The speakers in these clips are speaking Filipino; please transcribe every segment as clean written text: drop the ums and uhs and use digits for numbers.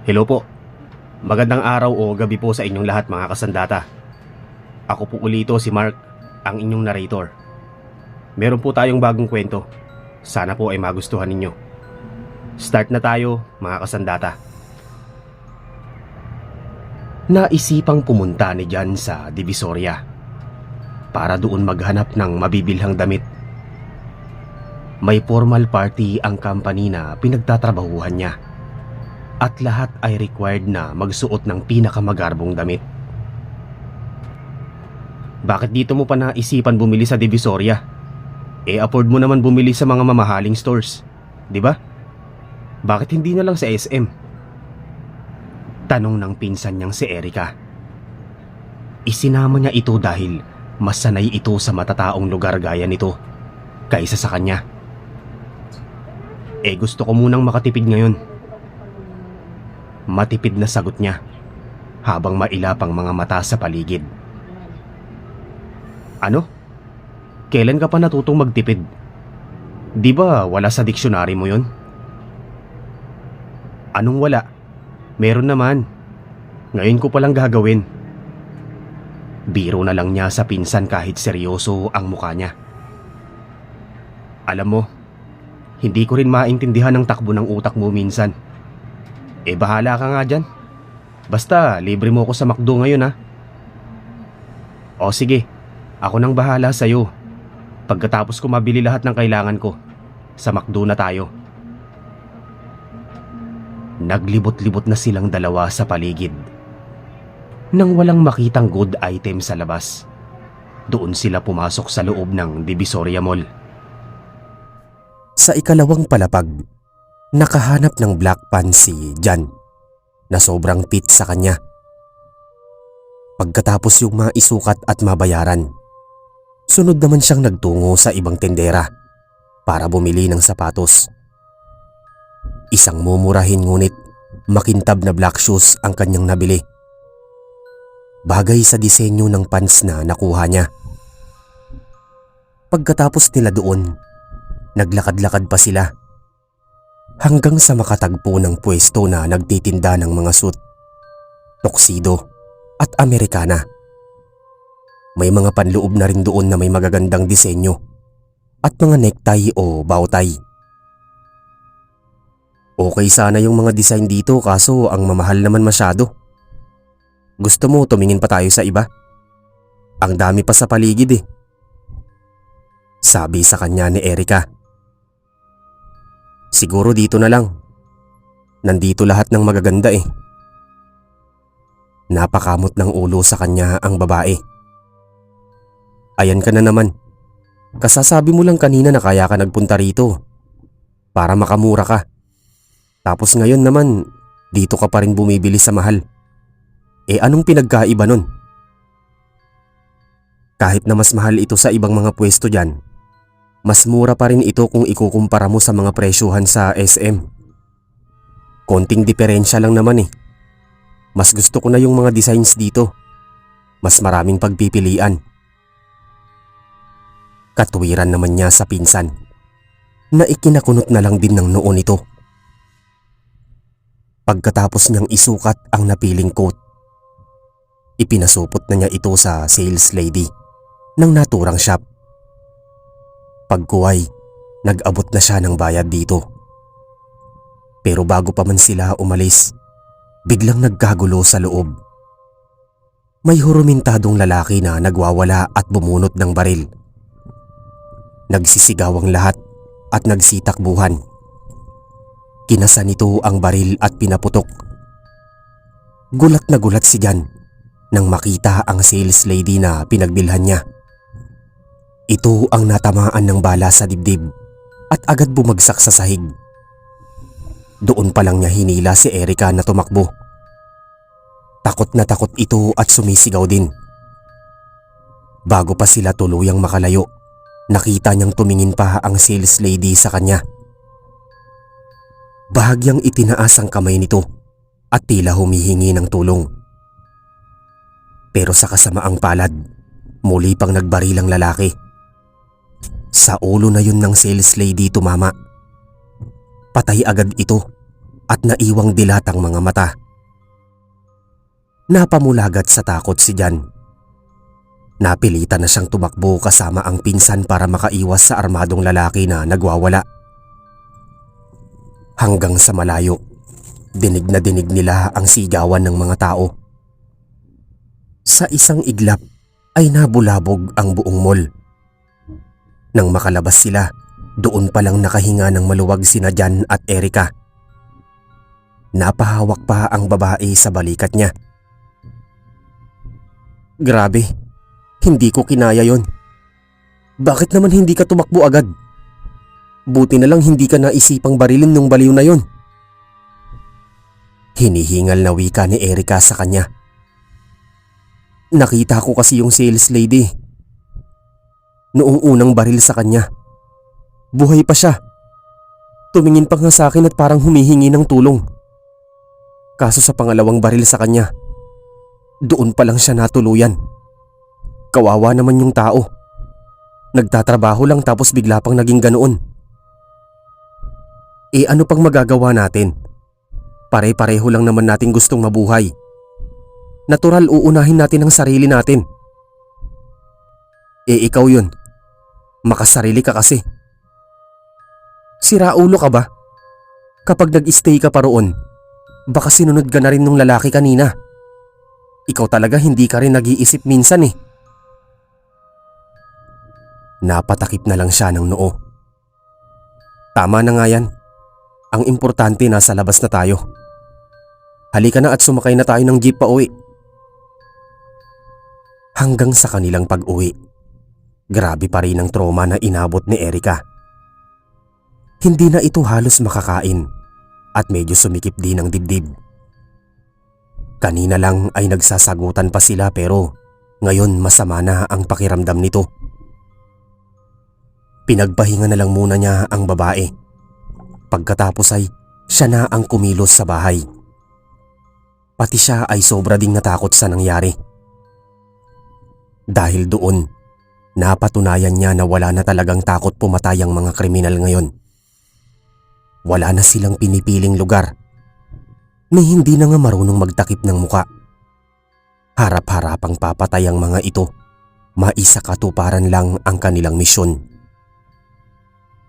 Hello po. Magandang araw o gabi po sa inyong lahat mga kasandata. Ako po ulito si Mark, ang inyong narrator. Meron po tayong bagong kwento. Sana po ay magustuhan ninyo. Start na tayo mga kasandata. Naisipang pumunta ni Jan sa Divisoria para doon maghanap ng mabibilhang damit. May formal party ang company na pinagtatrabahuhan niya. At lahat ay required na magsuot ng pinakamagarbong damit. Bakit dito mo pa naisipan bumili sa Divisoria? Afford mo naman bumili sa mga mamahaling stores, di ba? Bakit hindi na lang sa SM? Tanong ng pinsan niyang si Erica. Isinama niya ito dahil mas sanay ito sa matataong lugar gaya nito kaysa sa kanya. Gusto ko munang makatipid ngayon. Matipid na sagot niya habang mailap ang mga mata sa paligid. Ano? Kailan ka pa natutong magtipid? Di ba wala sa diksyonary mo yun? Anong wala? Meron naman. Ngayon ko palang gagawin. Biro na lang niya sa pinsan kahit seryoso ang mukha niya. Alam mo, hindi ko rin maintindihan ang takbo ng utak mo minsan. Bahala ka nga dyan. Basta, libre mo ako sa McDo ngayon ha. O sige, ako nang bahala sa'yo. Pagkatapos ko mabili lahat ng kailangan ko, sa McDo na tayo. Naglibot-libot na silang dalawa sa paligid. Nang walang makitang good item sa labas, doon sila pumasok sa loob ng Divisoria Mall. Sa ikalawang palapag, nakahanap ng black pants si Jan na sobrang fit sa kanya. Pagkatapos yung maisukat at mabayaran, sunod naman siyang nagtungo sa ibang tendera para bumili ng sapatos. Isang mumurahin ngunit makintab na black shoes ang kanyang nabili. Bagay sa disenyo ng pants na nakuha niya. Pagkatapos nila doon, naglakad-lakad pa sila hanggang sa makatagpo ng pwesto na nagtitinda ng mga suit, tuxedo at Amerikana. May mga panloob na rin doon na may magagandang disenyo at mga necktie o bowtie. Okay sana yung mga design dito kaso ang mamahal naman masyado. Gusto mo tumingin pa tayo sa iba? Ang dami pa sa paligid sabi sa kanya ni Erica. Siguro dito na lang. Nandito lahat ng magaganda Napakamot ng ulo sa kanya ang babae. Ayan ka na naman. Kasasabi mo lang kanina na kaya ka nagpunta rito para makamura ka. Tapos ngayon naman, dito ka pa rin bumibili sa mahal. Anong pinagkaiba nun? Kahit na mas mahal ito sa ibang mga pwesto dyan, mas mura pa rin ito kung ikukumpara mo sa mga presyuhan sa SM. Konting diferensya lang naman Mas gusto ko na yung mga designs dito. Mas maraming pagpipilian. Katuwiran naman niya sa pinsan na ikinakunot na lang din ng noo nito. Pagkatapos niyang isukat ang napiling coat, ipinasupot na niya ito sa sales lady ng naturang shop. Pagkuway, nag-abot na siya ng bayad dito. Pero bago pa man sila umalis, biglang nagkagulo sa loob. May hurumintadong lalaki na nagwawala at bumunot ng baril. Nagsisigaw ang lahat at nagsitakbuhan. Kinasan nito ang baril at pinaputok. Gulat na gulat si Jan nang makita ang sales lady na pinagbilhan niya. Ito ang natamaan ng bala sa dibdib at agad bumagsak sa sahig. Doon pa lang niya hinila si Erica na tumakbo. Takot na takot ito at sumisigaw din. Bago pa sila tuluyang makalayo, nakita niyang tumingin pa ang sales lady sa kanya. Bahagyang itinaas ang kamay nito at tila humihingi ng tulong. Pero sa kasamaang palad, muli pang nagbaril ang lalaki. Sa ulo na yun ng sales lady tumama. Patay agad ito at naiwang dilat ang mga mata. Napamulagat sa takot si Jan. Napilitan na siyang tumakbo kasama ang pinsan para makaiwas sa armadong lalaki na nagwawala. Hanggang sa malayo, dinig na dinig nila ang sigawan ng mga tao. Sa isang iglap ay nabulabog ang buong mall. Nang makalabas sila, doon palang nakahinga ng maluwag sina Jan at Erica. Napahawak pa ang babae sa balikat niya. Grabe, hindi ko kinaya yon. Bakit naman hindi ka tumakbo agad? Buti na lang hindi ka naisipang barilin nung baliw na yon. Hinihingal na wika ni Erica sa kanya. Nakita ko kasi yung sales lady. Noong unang baril sa kanya, buhay pa siya. Tumingin pa nga sa akin at parang humihingi ng tulong. Kaso sa pangalawang baril sa kanya, doon pa lang siya natuluyan. Kawawa naman yung tao. Nagtatrabaho lang tapos bigla pang naging ganoon. Ano pang magagawa natin? Pare-pareho lang naman natin gustong mabuhay. Natural uunahin natin ang sarili natin. Ikaw yun. Makasarili ka kasi. Siraulo ka ba? Kapag nag-stay ka pa roon, baka sinunod ka na rin nung lalaki kanina. Ikaw talaga hindi ka rin nag-iisip minsan eh. Napatakip na lang siya ng noo. Tama na nga yan. Ang importante nasa labas na tayo. Halika na at sumakay na tayo ng jeep pa uwi. Hanggang sa kanilang pag-uwi, grabe pa rin ang trauma na inabot ni Erica. Hindi na ito halos makakain at medyo sumikip din ang dibdib. Kanina lang ay nagsasagutan pa sila pero ngayon masama na ang pakiramdam nito. Pinagpahinga na lang muna niya ang babae. Pagkatapos ay siya na ang kumilos sa bahay. Pati siya ay sobra ding natakot sa nangyari. Dahil doon, napatunayan niya na wala na talagang takot pumatay ang mga kriminal ngayon. Wala na silang pinipiling lugar na hindi na nga marunong magtakip ng muka. Harap-harapang papatay ang mga ito, maisakatuparan lang ang kanilang misyon.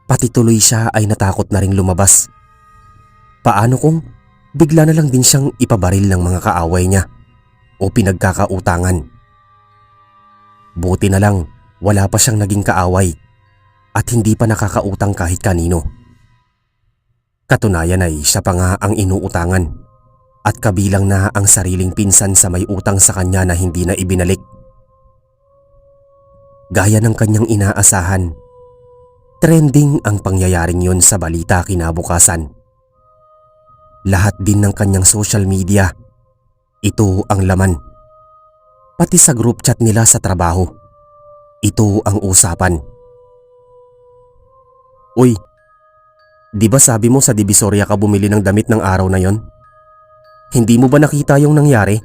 Pati tuloy siya ay natakot na ring lumabas. Paano kung bigla na lang din siyang ipabaril ng mga kaaway niya o pinagkakautangan? Buti na lang wala pa siyang naging kaaway at hindi pa nakakautang kahit kanino. Katunayan ay siya pa nga ang inuutangan at kabilang na ang sariling pinsan sa may utang sa kanya na hindi na ibinalik. Gaya ng kanyang inaasahan, trending ang pangyayaring yun sa balita kinabukasan. Lahat din ng kanyang social media, ito ang laman. Pati sa group chat nila sa trabaho, ito ang usapan. Uy, di ba sabi mo sa Divisoria ka bumili ng damit ng araw na yon? Hindi mo ba nakita yung nangyari?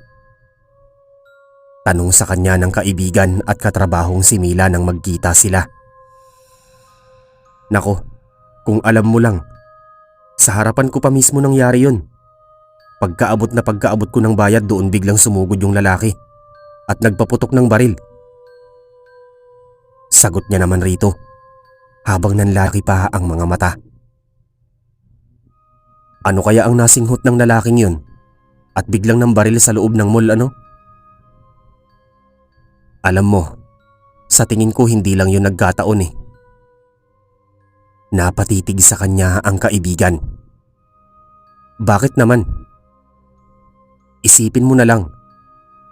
Tanong sa kanya ng kaibigan at katrabahong si Mila nang magkita sila. Nako, kung alam mo lang, sa harapan ko pa mismo nangyari yun. Pagkaabot ko ng bayad doon biglang sumugod yung lalaki at nagpaputok ng baril. Sagot niya naman rito habang nanlaki pa ang mga mata. Ano kaya ang nasinghot ng lalaking yun at biglang ng baril sa loob ng mall ano? Alam mo, sa tingin ko hindi lang yun nagkataon eh. Napatitig sa kanya ang kaibigan. Bakit naman? Isipin mo na lang,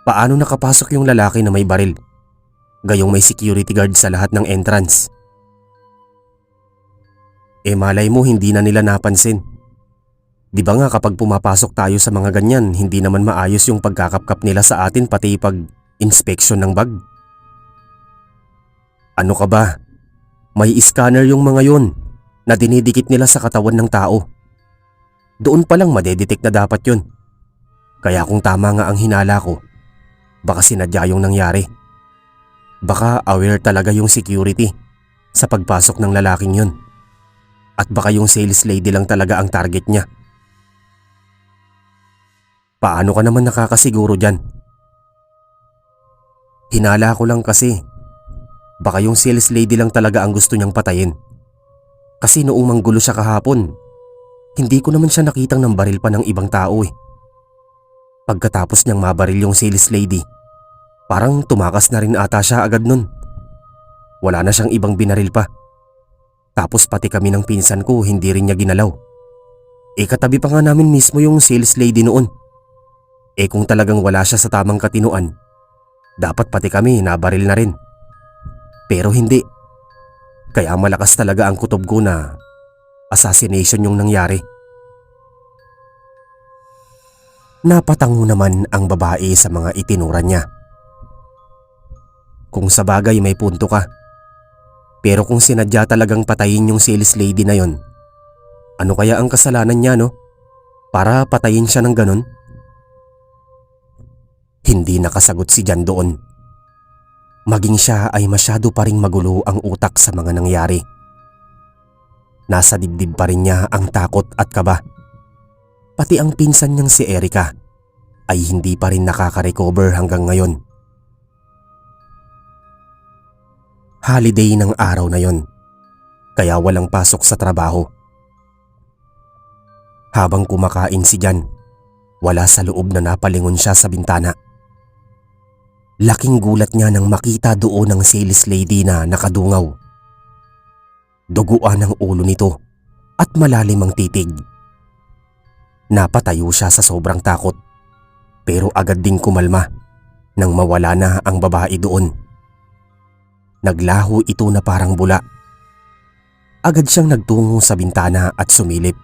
paano nakapasok yung lalaki na may baril? Gayong may security guard sa lahat ng entrance. Malay mo hindi na nila napansin. Di ba nga kapag pumapasok tayo sa mga ganyan, hindi naman maayos yung pagkakapkap nila sa atin pati pag-inspection ng bag? Ano ka ba? May scanner yung mga yun na dinidikit nila sa katawan ng tao. Doon pa lang madedetect na dapat yun. Kaya kung tama nga ang hinala ko, baka sinadya yung nangyari. Baka aware talaga yung security sa pagpasok ng lalaking yun. At baka yung sales lady lang talaga ang target niya. Paano ka naman nakakasiguro dyan? Hinala ko lang kasi. Baka yung sales lady lang talaga ang gusto niyang patayin. Kasi noong manggulo siya kahapon, hindi ko naman siya nakitang ng baril pa ng ibang tao eh. Pagkatapos niyang mabaril yung sales lady, parang tumakas na rin ata siya agad nun. Wala na siyang ibang binaril pa. Tapos pati kami ng pinsan ko hindi rin niya ginalaw. Katabi pa nga namin mismo yung sales lady noon. Kung talagang wala siya sa tamang katinuan, dapat pati kami nabaril na rin. Pero hindi. Kaya malakas talaga ang kutob ko na assassination yung nangyari. Napatango naman ang babae sa mga itinura niya. Kung sa bagay may punto ka. Pero kung sinadya talagang patayin yung sales lady na yon, ano kaya ang kasalanan niya no? Para patayin siya ng ganon? Hindi nakasagot si Jan doon. Maging siya ay masyado pa ring magulo ang utak sa mga nangyari. Nasa dibdib pa rin niya ang takot at kaba. Pati ang pinsan niyang si Erica ay hindi pa rin nakaka-recover hanggang ngayon. Holiday ng araw na yon, kaya walang pasok sa trabaho. Habang kumakain si Jan, wala sa loob na napalingon siya sa bintana. Laking gulat niya nang makita doon ang sales lady na nakadungaw. Duguan ang ulo nito at malalim ang titig. Napatayo siya sa sobrang takot, pero agad ding kumalma nang mawala na ang babae doon. Naglaho ito na parang bula. Agad siyang nagtungo sa bintana at sumilip.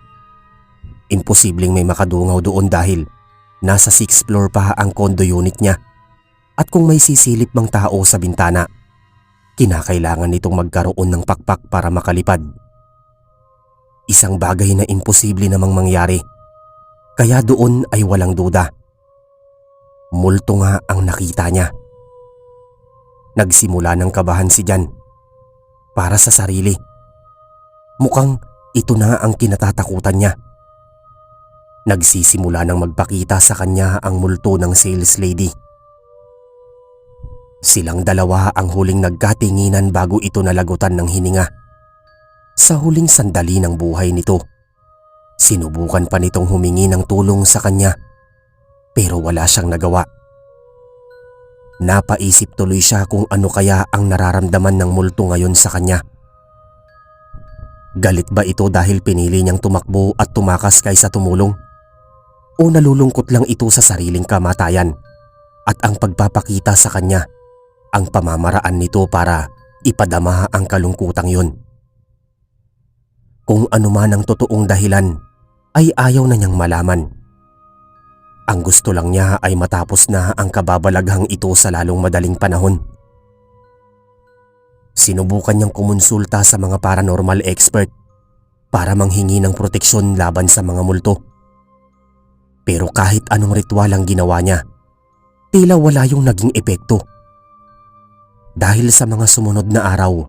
Imposibleng may makadungaw doon dahil nasa 6th floor pa ang condo unit niya. At kung may sisilip mang tao sa bintana, kinakailangan nitong magkaroon ng pakpak para makalipad. Isang bagay na imposible namang mangyari, kaya doon ay walang duda. Multo nga ang nakita niya. Nagsimula ng kabahan si Jan para sa sarili. Mukhang ito na ang kinatatakutan niya. Nagsisimula ng magpakita sa kanya ang multo ng sales lady. Silang dalawa ang huling nagkatinginan bago ito nalagutan ng hininga. Sa huling sandali ng buhay nito, sinubukan pa nitong humingi ng tulong sa kanya, pero wala siyang nagawa. Napaisip tuloy siya kung ano kaya ang nararamdaman ng multo ngayon sa kanya. Galit ba ito dahil pinili niyang tumakbo at tumakas kaysa tumulong? O nalulungkot lang ito sa sariling kamatayan at ang pagpapakita sa kanya ang pamamaraan nito para ipadama ang kalungkutang yun? Kung ano man ang totoong dahilan ay ayaw na niyang malaman. Ang gusto lang niya ay matapos na ang kababalaghang ito sa lalong madaling panahon. Sinubukan niyang kumonsulta sa mga paranormal expert para manghingi ng proteksyon laban sa mga multo. Pero kahit anong ritual ang ginawa niya, tila wala yung naging epekto. Dahil sa mga sumunod na araw,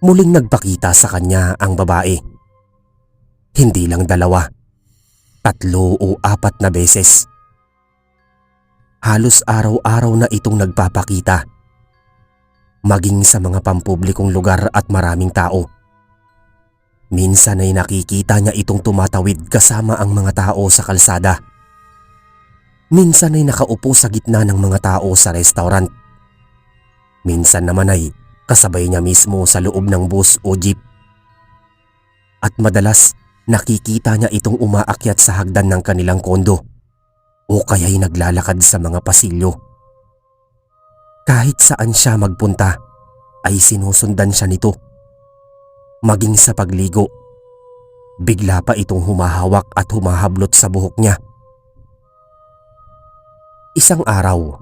muling nagpakita sa kanya ang babae. Hindi lang 2, 3 o 4 na beses. Halos araw-araw na itong nagpapakita. Maging sa mga pampublikong lugar at maraming tao. Minsan ay nakikita niya itong tumatawid kasama ang mga tao sa kalsada. Minsan ay nakaupo sa gitna ng mga tao sa restaurant. Minsan naman ay kasabay niya mismo sa loob ng bus o jeep. At madalas nakikita niya itong umaakyat sa hagdan ng kanilang kondo o kaya'y naglalakad sa mga pasilyo. Kahit saan siya magpunta ay sinusundan siya nito. Maging sa pagligo, bigla pa itong humahawak at humahablot sa buhok niya. Isang araw,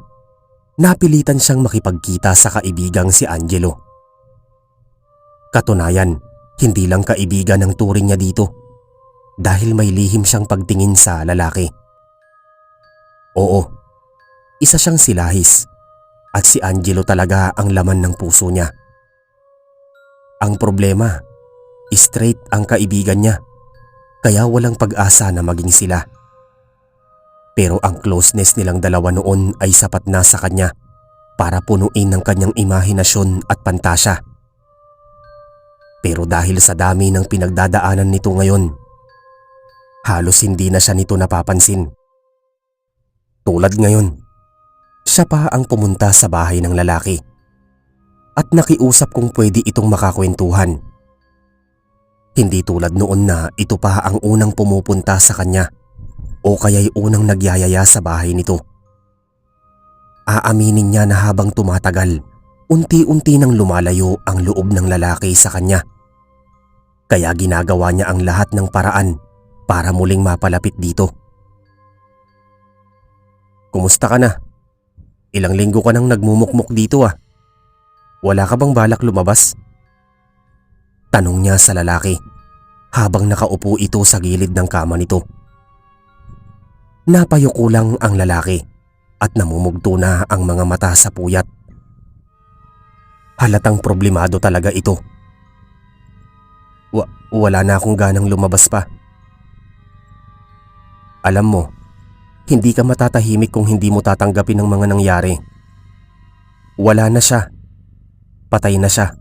napilitan siyang makipagkita sa kaibigang si Angelo. Katunayan, hindi lang kaibigan ang turing niya dito dahil may lihim siyang pagtingin sa lalaki. Oo, isa siyang silahis at si Angelo talaga ang laman ng puso niya. Ang problema, straight ang kaibigan niya, kaya walang pag-asa na maging sila. Pero ang closeness nilang dalawa noon ay sapat na sa kanya para punuin ng kanyang imahinasyon at pantasya. Pero dahil sa dami ng pinagdadaanan nito ngayon, halos hindi na siya nito napapansin. Tulad ngayon, siya pa ang pumunta sa bahay ng lalaki at nakiusap kung pwede itong makakwentuhan. Hindi tulad noon na ito pa ang unang pumupunta sa kanya o kaya'y unang nagyayaya sa bahay nito. Aaminin niya na habang tumatagal, unti-unti nang lumalayo ang loob ng lalaki sa kanya. Kaya ginagawa niya ang lahat ng paraan para muling mapalapit dito. Kumusta ka na? Ilang linggo ka nang nagmumukmuk dito ah. Wala ka bang balak lumabas? Tanong niya sa lalaki habang nakaupo ito sa gilid ng kama nito. Napayuko lang ang lalaki at namumugto na ang mga mata sa puyat. Halatang problemado talaga ito. Wala na akong ganang lumabas pa. Alam mo, hindi ka matatahimik kung hindi mo tatanggapin ang mga nangyari. Wala na siya. Patay na siya.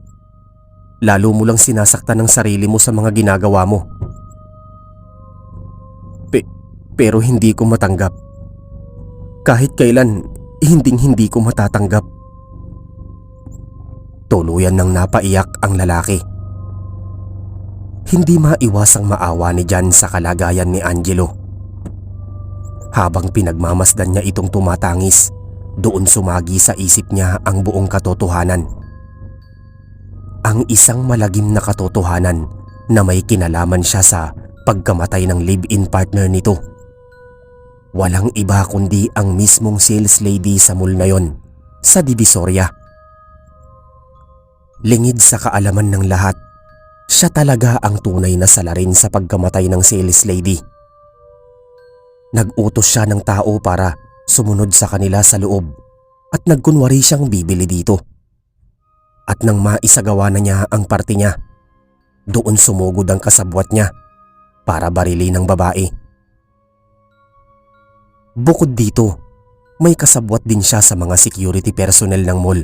Lalo mo lang sinasaktan ang sarili mo sa mga ginagawa mo. Pero hindi ko matanggap. Kahit kailan, hindi ko matatanggap. Tuluyan nang napaiyak ang lalaki. Hindi maiwasang maawa ni Jan sa kalagayan ni Angelo. Habang pinagmamasdan niya itong tumatangis, doon sumagi sa isip niya ang buong katotohanan. Ang isang malagim na katotohanan na may kinalaman siya sa pagkamatay ng live-in partner nito. Walang iba kundi ang mismong sales lady sa mall na yon, sa Divisoria. Lingid sa kaalaman ng lahat, siya talaga ang tunay na salarin sa pagkamatay ng sales lady. Nag-utos siya ng tao para sumunod sa kanila sa loob at nagkunwari siyang bibili dito. At nang maisagawa na niya ang parte niya, doon sumugod ang kasabwat niya para barili ng babae. Bukod dito, may kasabwat din siya sa mga security personnel ng mall,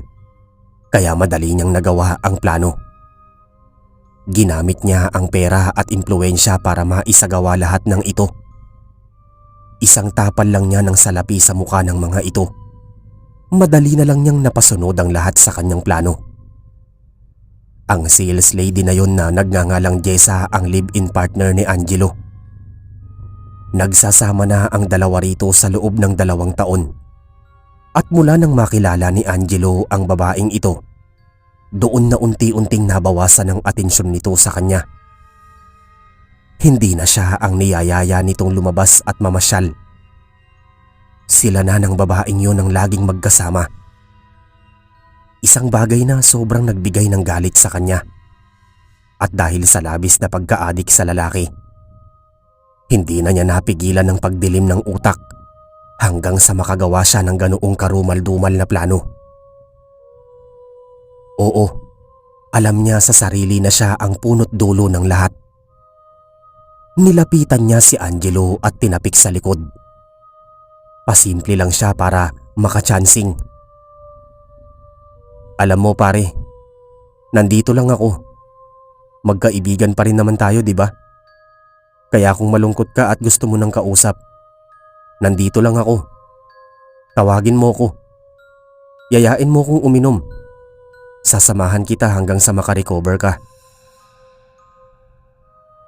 kaya madali niyang nagawa ang plano. Ginamit niya ang pera at impluwensya para maisagawa lahat ng ito. Isang tapal lang niya ng salapi sa mukha ng mga ito. Madali na lang niyang napasunod ang lahat sa kanyang plano. Ang sales lady na yon na nagngangalang Jessa ang live-in partner ni Angelo. Nagsasama na ang dalawa rito sa loob ng 2 taon. At mula nang makilala ni Angelo ang babaeng ito, doon na unti-unting nabawasan ang atensyon nito sa kanya. Hindi na siya ang niyayaya nitong lumabas at mamasyal. Sila na ng babaeng yun ang laging magkasama. Isang bagay na sobrang nagbigay ng galit sa kanya. At dahil sa labis na pagka-adik sa lalaki, hindi na niya napigilan ng pagdilim ng utak hanggang sa makagawa siya ng ganoong karumal-dumal na plano. Oo, alam niya sa sarili na siya ang punot dulo ng lahat. Nilapitan niya si Angelo at tinapik sa likod. Pasimple lang siya para makachansing. Alam mo pare, nandito lang ako. Magkaibigan pa rin naman tayo, di ba? Kaya kung malungkot ka at gusto mo ng kausap, nandito lang ako. Tawagin mo ko. Yayain mo kong uminom. Sasamahan kita hanggang sa makarecover ka.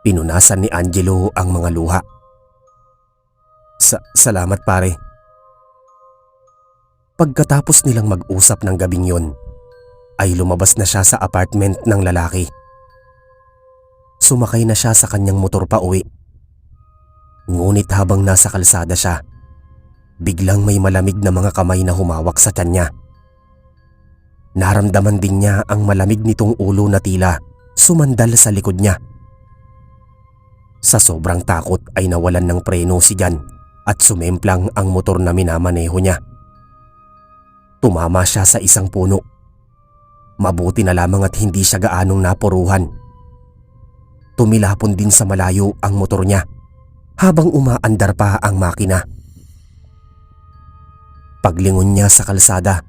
Pinunasan ni Angelo ang mga luha. Salamat pare. Pagkatapos nilang mag-usap ng gabing yon, ay lumabas na siya sa apartment ng lalaki. Sumakay na siya sa kanyang motor pa uwi. Ngunit habang nasa kalsada siya, biglang may malamig na mga kamay na humawak sa tiyan niya. Naramdaman din niya ang malamig nitong ulo na tila sumandal sa likod niya. Sa sobrang takot ay nawalan ng preno si Jan at sumemplang ang motor na minamaneho niya. Tumama siya sa isang puno. Mabuti na lamang at hindi siya gaanong napuruhan. Tumilapon din sa malayo ang motor niya habang umaandar pa ang makina. Paglingon niya sa kalsada,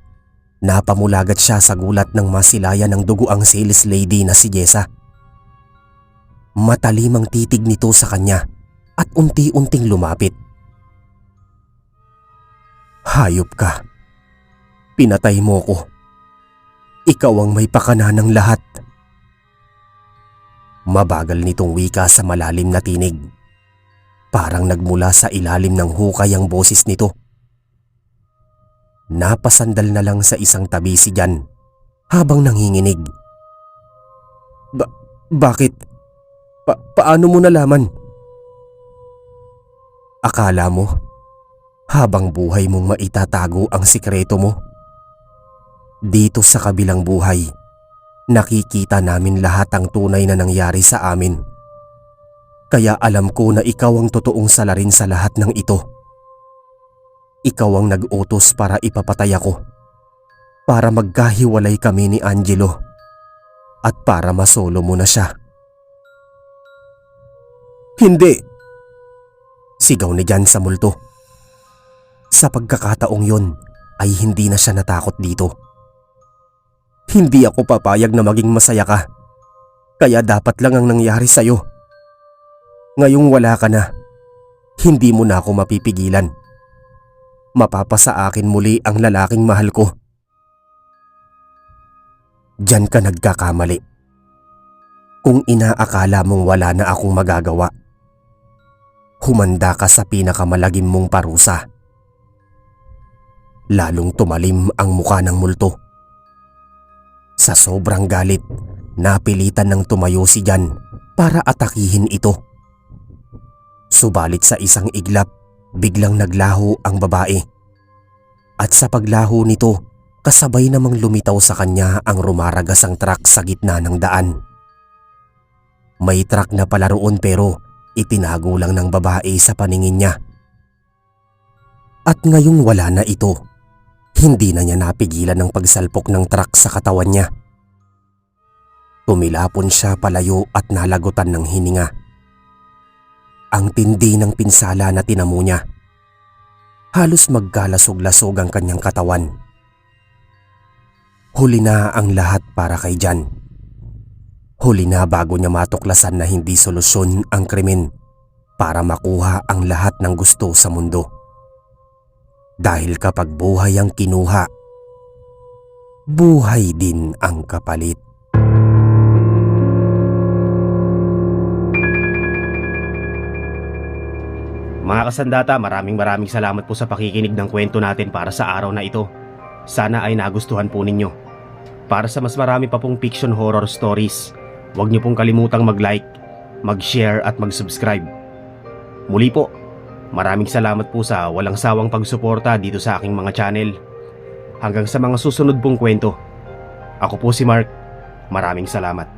napamulagat siya sa gulat ng masilayan ng dugo ang sales lady na si Jessa. Matalimang titig nito sa kanya at unti-unting lumapit. Hayop ka. Pinatay mo ko. Ikaw ang may pakana ng lahat. Mabagal nitong wika sa malalim na tinig. Parang nagmula sa ilalim ng hukay ang boses nito. Napasandal na lang sa isang tabi si Jan habang nanginginig. Bakit? Paano mo nalaman? Akala mo, habang buhay mong maitatago ang sikreto mo? Dito sa kabilang buhay, nakikita namin lahat ang tunay na nangyari sa amin. Kaya alam ko na ikaw ang totoong salarin sa lahat ng ito. Ikaw ang nag-utos para ipapatay ako, para magkahiwalay kami ni Angelo, at para masolo mo na siya. Hindi! Sigaw ni Jan sa multo. Sa pagkakataong yon ay hindi na siya natakot dito. Hindi ako papayag na maging masaya ka, kaya dapat lang ang nangyari sa'yo. Ngayong wala ka na, hindi mo na ako mapipigilan. Mapapasa akin muli ang lalaking mahal ko. Diyan ka nagkakamali. Kung inaakala mong wala na akong magagawa, humanda ka sa pinakamalagim mong parusa. Lalong tumalim ang muka ng multo. Sa sobrang galit, napilitan ng tumayo si Jan para atakihin ito. Subalit sa isang iglap, biglang naglaho ang babae. At sa paglaho nito, kasabay namang lumitaw sa kanya ang rumaragasang truck sa gitna ng daan. May truck na pala roon pero itinago lang ng babae sa paningin niya. At ngayong wala na ito, hindi na niya napigilan ang pagsalpok ng truck sa katawan niya. Tumilapon siya palayo at nalagutan ng hininga. Ang tindi ng pinsala na tinamo niya. Halos magkalasog-lasog ang kanyang katawan. Huli na ang lahat para kay Jan. Huli na bago niya matuklasan na hindi solusyon ang krimen para makuha ang lahat ng gusto sa mundo. Dahil kapag buhay ang kinuha, buhay din ang kapalit. Mga kasandata, maraming salamat po sa pakikinig ng kwento natin para sa araw na ito. Sana ay nagustuhan po ninyo. Para sa mas marami pa pong fiction horror stories, huwag niyo pong kalimutang mag-like, mag-share at mag-subscribe. Muli po, maraming salamat po sa walang sawang pagsuporta dito sa aking mga channel. Hanggang sa mga susunod pong kwento. Ako po si Mark. Maraming salamat.